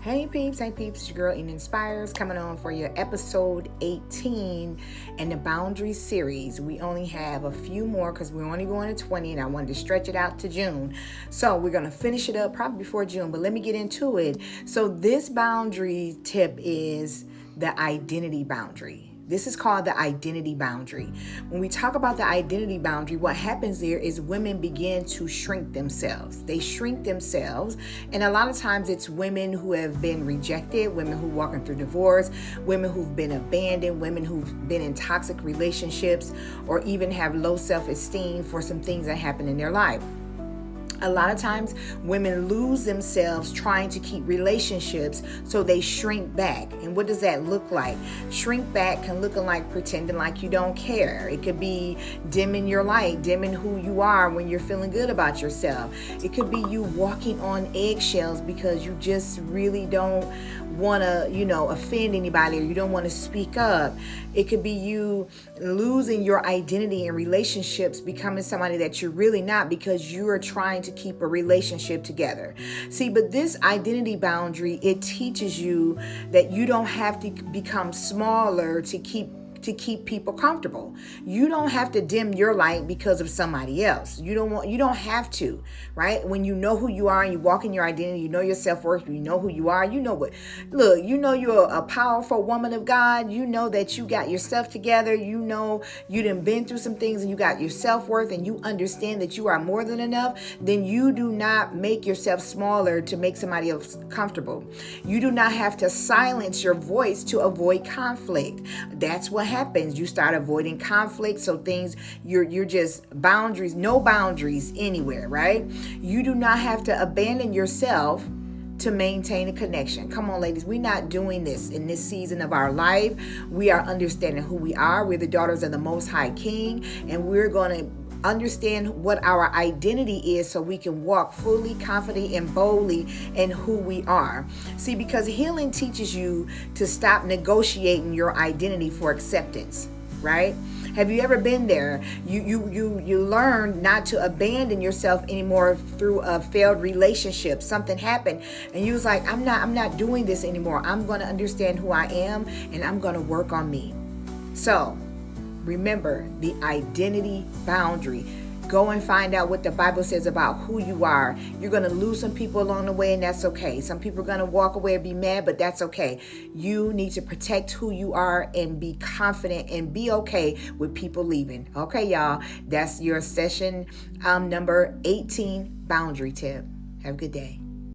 Hey peeps, it's your girl Ina Inspires coming on for your episode 18 in the Boundaries series. We only have a few more because we're only going to 20 and I wanted to stretch it out to June. So we're going to finish it up probably before June, but let me get into it. So this boundary tip is the identity boundary. This is called the identity boundary. When we talk about the identity boundary, what happens there is women begin to shrink themselves. They shrink themselves. And a lot of times it's women who have been rejected, women who are walking through divorce, women who've been abandoned, women who've been in toxic relationships, or even have low self-esteem for some things that happen in their life. A lot of times women lose themselves trying to keep relationships, so they shrink back. And what does that look like? Shrink back can look like pretending like you don't care. It could be dimming your light, dimming who you are when you're feeling good about yourself. It could be you walking on eggshells because you just really don't want to, offend anybody, or you don't want to speak up. It could be you losing your identity in relationships, becoming somebody that you're really not because you are trying to keep a relationship together. See, but this identity boundary, it teaches you that you don't have to become smaller to keep people comfortable. You don't have to dim your light because of somebody else. You don't have to, right? When you know who you are and you walk in your identity, you know your self-worth, you know who you are, you know you're a powerful woman of God, you know that you got your stuff together, you know you done been through some things and you got your self-worth and you understand that you are more than enough, then you do not make yourself smaller to make somebody else comfortable. You do not have to silence your voice to avoid conflict. That's what happens. You start avoiding conflict. So things, you're just boundaries, no boundaries anywhere, right? You do not have to abandon yourself to maintain a connection. Come on, ladies. We're not doing this in this season of our life. We are understanding who we are. We're the daughters of the Most High King, and we're going to understand what our identity is so we can walk fully, confident, and boldly in who we are. See, because healing teaches you to stop negotiating your identity for acceptance, right? Have you ever been there? You learn not to abandon yourself anymore through a failed relationship. Something happened and you was like, I'm not doing this anymore. I'm going to understand who I am and I'm going to work on me. So remember the identity boundary. Go and find out what the Bible says about who you are. You're going to lose some people along the way, and that's okay. Some people are going to walk away and be mad, but that's okay. You need to protect who you are and be confident and be okay with people leaving. Okay, y'all. That's your session number 18 boundary tip. Have a good day.